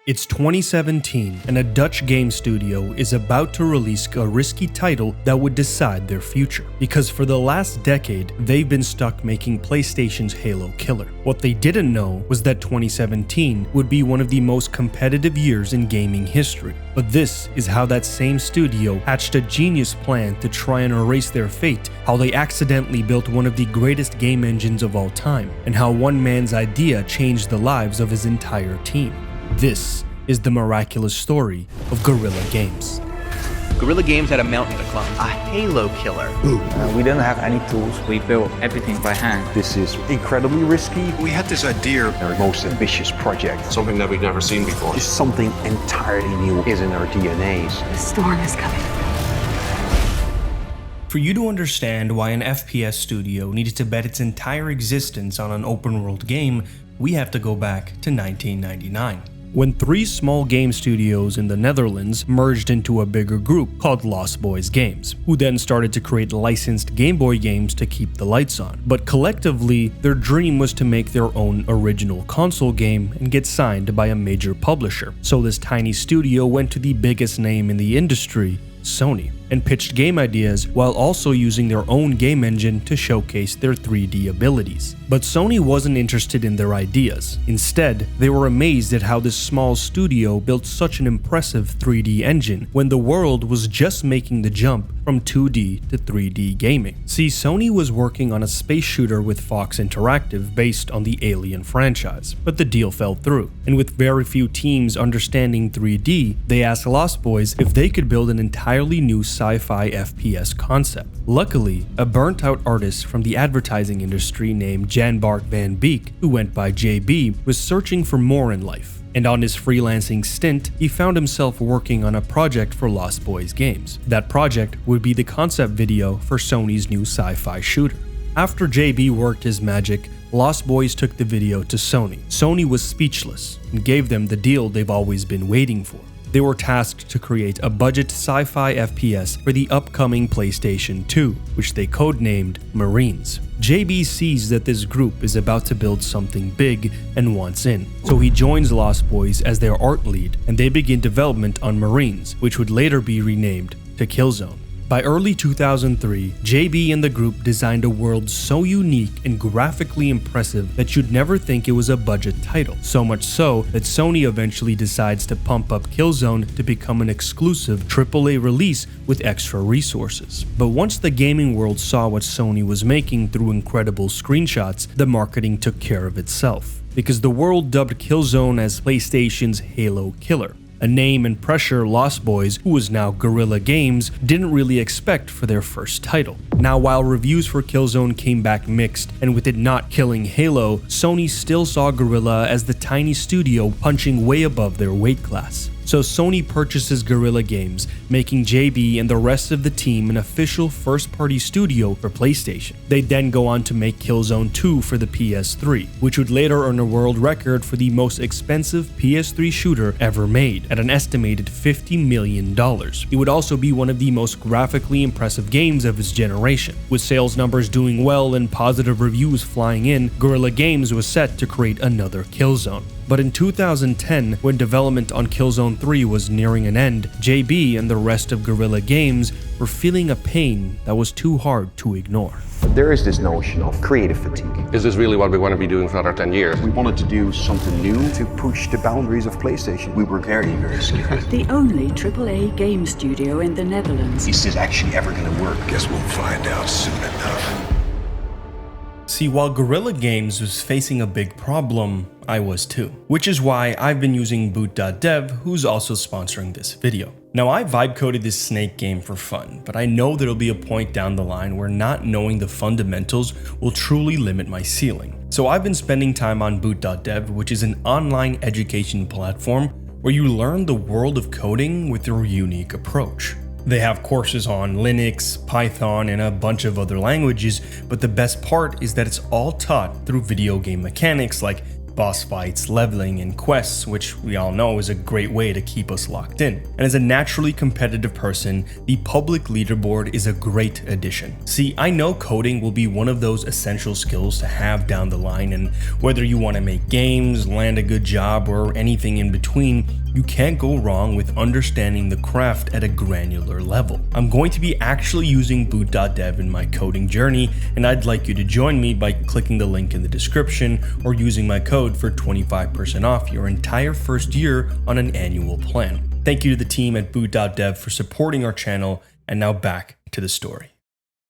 It's 2017, and a Dutch game studio is about to release a risky title that would decide their future. Because for the last decade, they've been stuck making PlayStation's Halo killer. What they didn't know was that 2017 would be one of the most competitive years in gaming history. But this is how that same studio hatched a genius plan to try and erase their fate, how they accidentally built one of the greatest game engines of all time, and how one man's idea changed the lives of his entire team. This is the miraculous story of Guerrilla Games. Guerrilla Games had a mountain to climb, a Halo killer. We didn't have any tools. We built everything by hand. This is incredibly risky. We had this idea, Our most ambitious project. something that we'd never seen before. Just something entirely new is in our DNAs. The storm is coming. For you to understand why an FPS studio needed to bet its entire existence on an open-world game, we have to go back to 1999. When three small game studios in the Netherlands merged into a bigger group called Lost Boys Games, who then started to create licensed Game Boy games to keep the lights on. But collectively, their dream was to make their own original console game and get signed by a major publisher. So this tiny studio went to the biggest name in the industry, Sony, and pitched game ideas while also using their own game engine to showcase their 3D abilities. But Sony wasn't interested in their ideas. Instead, they were amazed at how this small studio built such an impressive 3D engine when the world was just making the jump from 2D to 3D gaming. See, Sony was working on a space shooter with Fox Interactive based on the Alien franchise, but the deal fell through. And with very few teams understanding 3D, they asked Lost Boys if they could build an entirely new sci-fi FPS concept. Luckily, a burnt-out artist from the advertising industry named Jan Bart van Beek, who went by JB, was searching for more in life. And on his freelancing stint, he found himself working on a project for Lost Boys Games. That project would be the concept video for Sony's new sci-fi shooter. After JB worked his magic, Lost Boys took the video to Sony. Sony was speechless and gave them the deal they've always been waiting for. They were tasked to create a budget sci-fi FPS for the upcoming PlayStation 2, which they codenamed Marines. JB sees that this group is about to build something big and wants in, so he joins Lost Boys as their art lead, and they begin development on Marines, which would later be renamed to Killzone. By early 2003, JB and the group designed a world so unique and graphically impressive that you'd never think it was a budget title, so much so that Sony eventually decides to pump up Killzone to become an exclusive AAA release with extra resources. But once the gaming world saw what Sony was making through incredible screenshots, the marketing took care of itself, because the world dubbed Killzone as PlayStation's Halo killer. A name and pressure Lost Boys, who was now Guerrilla Games, didn't really expect for their first title. Now, while reviews for Killzone came back mixed, and with it not killing Halo, Sony still saw Guerrilla as the tiny studio punching way above their weight class. So Sony purchases Guerrilla Games, making JB and the rest of the team an official first-party studio for PlayStation. They'd then go on to make Killzone 2 for the PS3, which would later earn a world record for the most expensive PS3 shooter ever made, at an estimated $50 million. It would also be one of the most graphically impressive games of its generation. With sales numbers doing well and positive reviews flying in, Guerrilla Games was set to create another Killzone. But in 2010, when development on Killzone 3 was nearing an end, JB and the rest of Guerrilla Games were feeling a pain that was too hard to ignore. There is this notion of creative fatigue. Is this really what we want to be doing for another 10 years? We wanted to do something new to push the boundaries of PlayStation. We were very, very scared. The only AAA game studio in the Netherlands. Is this actually ever going to work? Guess we'll find out soon enough. See, while Guerrilla Games was facing a big problem, I was too. Which is why I've been using boot.dev, who's also sponsoring this video. Now, I vibe coded this Snake game for fun, but I know there'll be a point down the line where not knowing the fundamentals will truly limit my ceiling. So I've been spending time on boot.dev, which is an online education platform where you learn the world of coding with their unique approach. They have courses on Linux, Python, and a bunch of other languages, but the best part is that it's all taught through video game mechanics like boss fights, leveling, and quests, which we all know is a great way to keep us locked in. And as a naturally competitive person, the public leaderboard is a great addition. See, I know coding will be one of those essential skills to have down the line, and whether you want to make games, land a good job, or anything in between, you can't go wrong with understanding the craft at a granular level. I'm going to be actually using boot.dev in my coding journey, and I'd like you to join me by clicking the link in the description or using my code for 25% off your entire first year on an annual plan. Thank you to the team at boot.dev for supporting our channel, and now back to the story.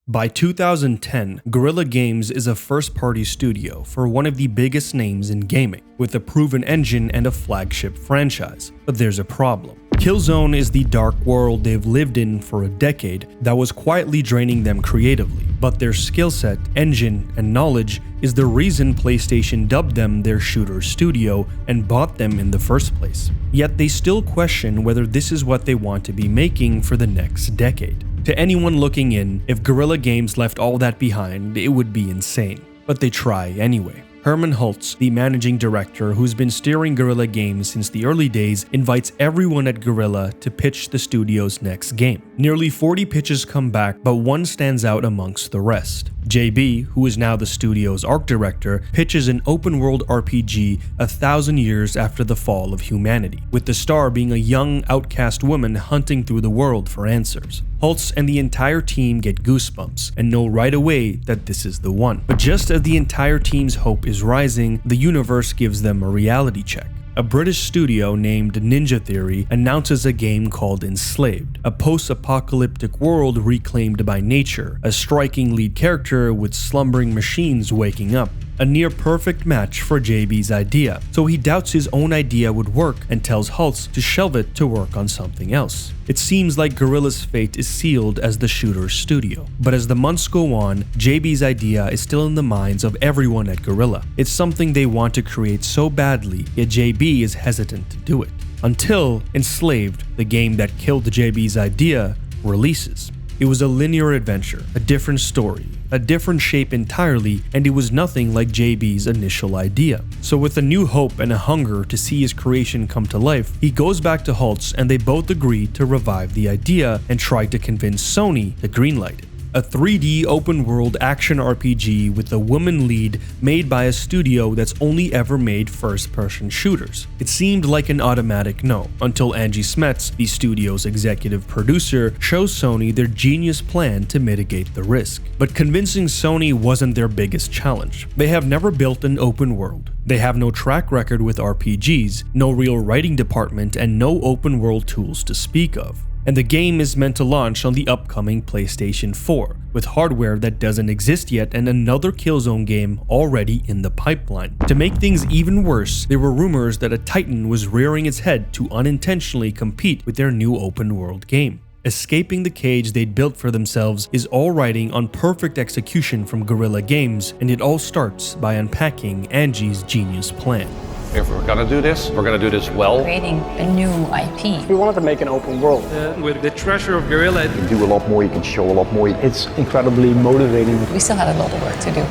By 2010, Guerrilla Games is a first-party studio for one of the biggest names in gaming, with a proven engine and a flagship franchise. But there's a problem. Killzone is the dark world they've lived in for a decade that was quietly draining them creatively, but their skill set, engine, and knowledge is the reason PlayStation dubbed them their shooter studio and bought them in the first place. Yet they still question whether this is what they want to be making for the next decade. To anyone looking in, if Guerrilla Games left all that behind, it would be insane. But they try anyway. Herman Hultz, the managing director who's been steering Guerrilla Games since the early days, invites everyone at Guerrilla to pitch the studio's next game. Nearly 40 pitches come back, but one stands out amongst the rest. JB, who is now the studio's art director, pitches an open-world RPG 1,000 years after the fall of humanity, with the star being a young, outcast woman hunting through the world for answers. Hultz and the entire team get goosebumps and know right away that this is the one. But just as the entire team's hope is rising, the universe gives them a reality check. A British studio named Ninja Theory announces a game called Enslaved, a post-apocalyptic world reclaimed by nature, a striking lead character with slumbering machines waking up. A near-perfect match for JB's idea, so he doubts his own idea would work and tells Hultz to shelve it to work on something else. It seems like Guerrilla's fate is sealed as the shooter's studio. But as the months go on, JB's idea is still in the minds of everyone at Guerrilla. It's something they want to create so badly, yet JB is hesitant to do it. Until Enslaved, the game that killed JB's idea, releases. It was a linear adventure, a different story, a different shape entirely, and it was nothing like JB's initial idea. So with a new hope and a hunger to see his creation come to life, he goes back to Hultz and they both agree to revive the idea and try to convince Sony to greenlight it. A 3D open-world action RPG with a woman lead made by a studio that's only ever made first-person shooters. It seemed like an automatic no, until Angie Smets, the studio's executive producer, shows Sony their genius plan to mitigate the risk. But convincing Sony wasn't their biggest challenge. They have never built an open world. They have no track record with RPGs, no real writing department, and no open-world tools to speak of. And the game is meant to launch on the upcoming PlayStation 4, with hardware that doesn't exist yet and another Killzone game already in the pipeline. To make things even worse, there were rumors that a Titan was rearing its head to unintentionally compete with their new open-world game. Escaping the cage they'd built for themselves is all riding on perfect execution from Guerrilla Games, and it all starts by unpacking Angie's genius plan. If we're gonna do this, we're gonna do this well. Creating a new IP. We wanted to make an open world. With the treasure of Guerrilla, You can do a lot more, you can show a lot more. It's incredibly motivating. We still had a lot of work to do.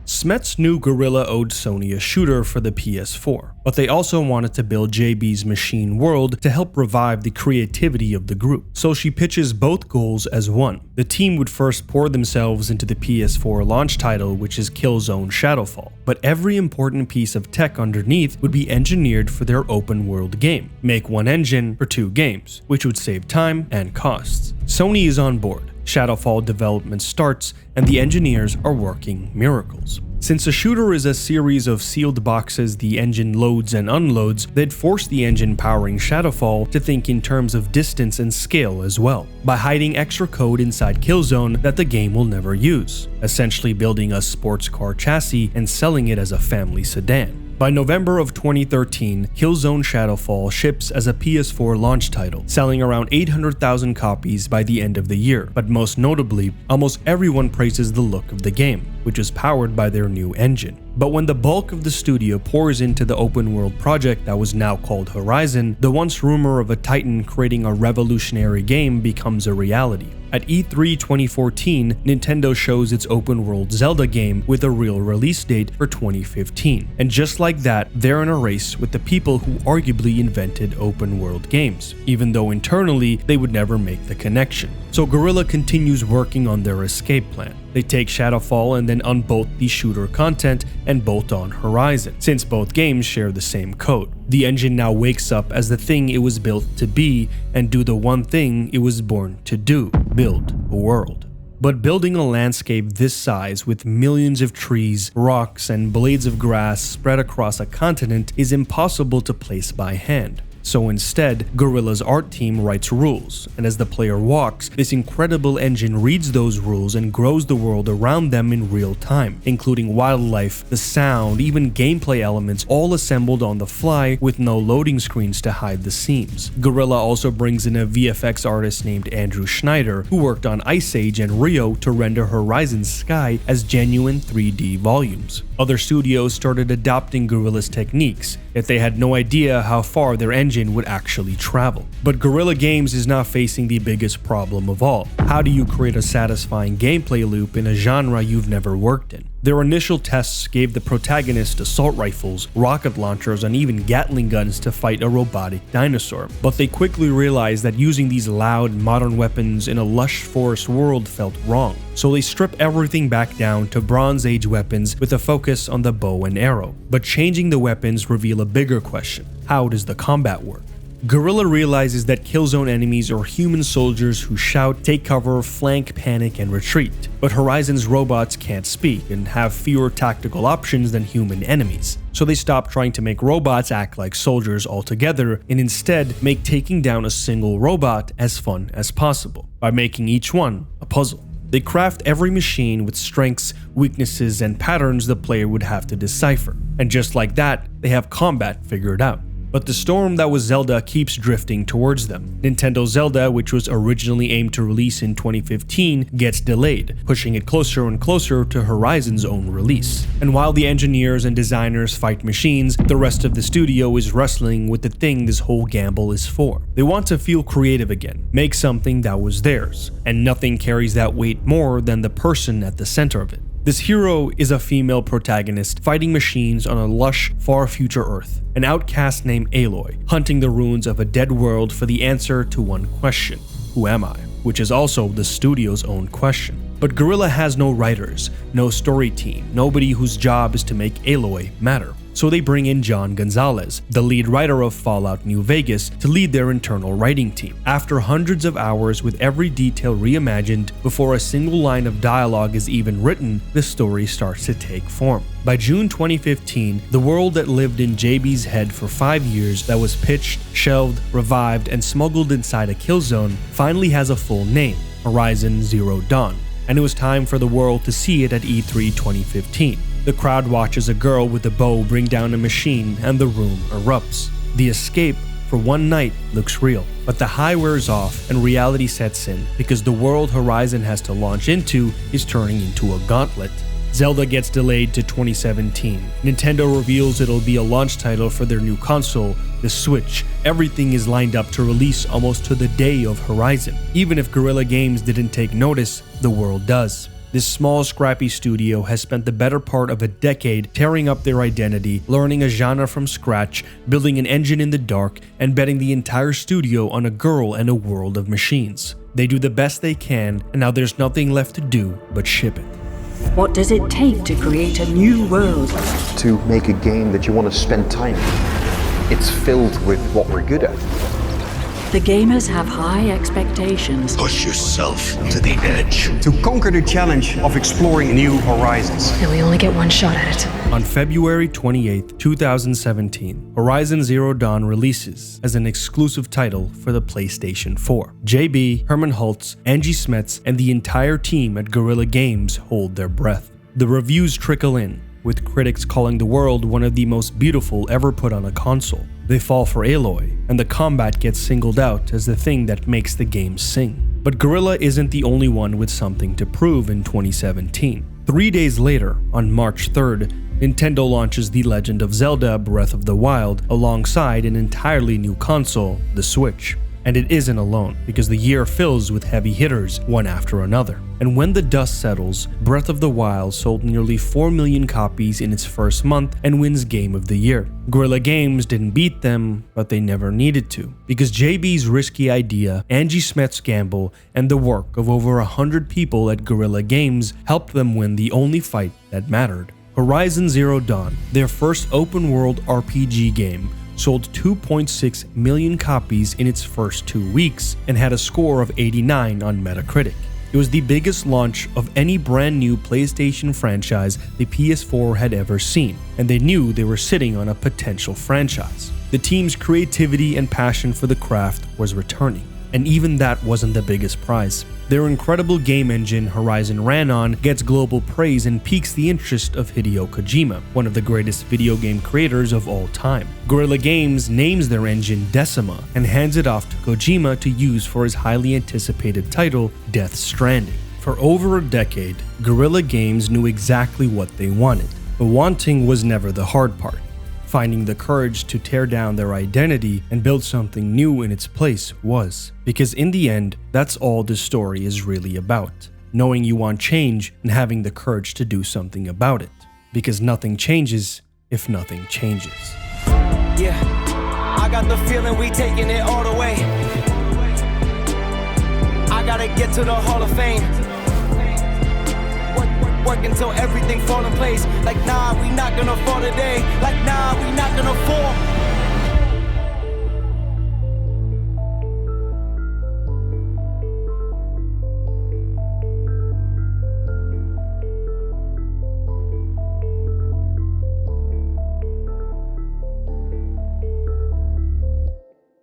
Smets knew Guerrilla owed Sony a shooter for the PS4, but they also wanted to build JB's machine world to help revive the creativity of the group, so she pitches both goals as one. The team would first pour themselves into the PS4 launch title, which is Killzone Shadowfall, but every important piece of tech underneath would be engineered for their open world game. Make one engine for 2 games, which would save time and costs. Sony is on board. Shadowfall development starts, and the engineers are working miracles. Since a shooter is a series of sealed boxes the engine loads and unloads, they'd force the engine powering Shadowfall to think in terms of distance and scale as well, by hiding extra code inside Killzone that the game will never use, essentially building a sports car chassis and selling it as a family sedan. By November of 2013, Killzone Shadowfall ships as a PS4 launch title, selling around 800,000 copies by the end of the year, but most notably, almost everyone praises the look of the game, which is powered by their new engine. But when the bulk of the studio pours into the open world project that was now called Horizon, the once rumor of a Titan creating a revolutionary game becomes a reality. At E3 2014, Nintendo shows its open-world Zelda game with a real release date for 2015. And just like that, they're in a race with the people who arguably invented open-world games, even though internally they would never make the connection. So Guerrilla continues working on their escape plan. They take Shadowfall and then unbolt the shooter content and bolt on Horizon, since both games share the same code. The engine now wakes up as the thing it was built to be and do the one thing it was born to do: build a world. But building a landscape this size with millions of trees, rocks, and blades of grass spread across a continent is impossible to place by hand. So instead, Guerrilla's art team writes rules, and as the player walks, this incredible engine reads those rules and grows the world around them in real time, including wildlife, the sound, even gameplay elements, all assembled on the fly with no loading screens to hide the seams. Guerrilla also brings in a VFX artist named Andrew Schneider, who worked on Ice Age and Rio to render Horizon's sky as genuine 3D volumes. Other studios started adopting Guerrilla's techniques, yet they had no idea how far their engine would actually travel. But Guerrilla Games is now facing the biggest problem of all. How do you create a satisfying gameplay loop in a genre you've never worked in? Their initial tests gave the protagonist assault rifles, rocket launchers, and even Gatling guns to fight a robotic dinosaur. But they quickly realized that using these loud, modern weapons in a lush forest world felt wrong. So they strip everything back down to Bronze Age weapons with a focus on the bow and arrow. But changing the weapons reveal a bigger question: how does the combat work? Guerrilla realizes that Killzone enemies are human soldiers who shout, take cover, flank, panic, and retreat. But Horizon's robots can't speak and have fewer tactical options than human enemies. So they stop trying to make robots act like soldiers altogether and instead make taking down a single robot as fun as possible, by making each one a puzzle. They craft every machine with strengths, weaknesses, and patterns the player would have to decipher. And just like that, they have combat figured out. But the storm that was Zelda keeps drifting towards them. Nintendo Zelda, which was originally aimed to release in 2015, gets delayed, pushing it closer and closer to Horizon's own release. And while the engineers and designers fight machines, the rest of the studio is wrestling with the thing this whole gamble is for. They want to feel creative again, make something that was theirs, and nothing carries that weight more than the person at the center of it. This hero is a female protagonist fighting machines on a lush, far future Earth, an outcast named Aloy, hunting the ruins of a dead world for the answer to one question: who am I? Which is also the studio's own question. But Guerrilla has no writers, no story team, nobody whose job is to make Aloy matter. So they bring in John Gonzalez, the lead writer of Fallout New Vegas, to lead their internal writing team. After hundreds of hours with every detail reimagined, before a single line of dialogue is even written, the story starts to take form. By June 2015, the world that lived in JB's head for 5 years, that was pitched, shelved, revived, and smuggled inside a Killzone, finally has a full name: Horizon Zero Dawn. And it was time for the world to see it at E3 2015. The crowd watches a girl with a bow bring down a machine and the room erupts. The escape for one night looks real, but the high wears off and reality sets in because the world Horizon has to launch into is turning into a gauntlet. Zelda gets delayed to 2017. Nintendo reveals it'll be a launch title for their new console, the Switch. Everything is lined up to release almost to the day of Horizon. Even if Guerrilla Games didn't take notice, the world does. This small, scrappy studio has spent the better part of a decade tearing up their identity, learning a genre from scratch, building an engine in the dark, and betting the entire studio on a girl and a world of machines. They do the best they can, and now there's nothing left to do but ship it. What does it take to create a new world? To make a game that you want to spend time in. It's filled with what we're good at. The gamers have high expectations. Push yourself to the edge. To conquer the challenge of exploring new horizons. And we only get one shot at it. On February 28, 2017, Horizon Zero Dawn releases as an exclusive title for the PlayStation 4. JB, Herman Hultz, Angie Smets, and the entire team at Guerrilla Games hold their breath. The reviews trickle in, with critics calling the world one of the most beautiful ever put on a console. They fall for Aloy, and the combat gets singled out as the thing that makes the game sing. But Guerrilla isn't the only one with something to prove in 2017. 3 days later, on March 3rd, Nintendo launches The Legend of Zelda: Breath of the Wild alongside an entirely new console, the Switch. And it isn't alone, because the year fills with heavy hitters, one after another. And when the dust settles, Breath of the Wild sold nearly 4 million copies in its first month and wins Game of the Year. Guerrilla Games didn't beat them, but they never needed to, because JB's risky idea, Angie Smet's gamble, and the work of over 100 people at Guerrilla Games helped them win the only fight that mattered. Horizon Zero Dawn, their first open-world RPG game, sold 2.6 million copies in its first 2 weeks and had a score of 89 on Metacritic. It was the biggest launch of any brand new PlayStation franchise the PS4 had ever seen, and they knew they were sitting on a potential franchise. The team's creativity and passion for the craft was returning, and even that wasn't the biggest prize. Their incredible game engine Horizon ran on gets global praise and piques the interest of Hideo Kojima, one of the greatest video game creators of all time. Guerrilla Games names their engine Decima and hands it off to Kojima to use for his highly anticipated title, Death Stranding. For over a decade, Guerrilla Games knew exactly what they wanted, but wanting was never the hard part. Finding the courage to tear down their identity and build something new in its place was. Because in the end, that's all this story is really about. Knowing you want change and having the courage to do something about it. Because nothing changes if nothing changes. Yeah, I got the feeling we taking it all the way. I gotta get to the Hall of Fame. Work until everything fall in place. Like nah, we not gonna fall today. Like nah, we not gonna fall.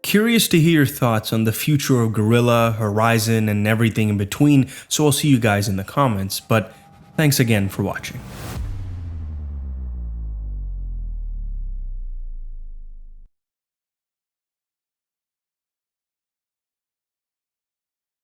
Curious to hear your thoughts on the future of Guerrilla, Horizon, and everything in between, so I'll see you guys in the comments, but thanks again for watching.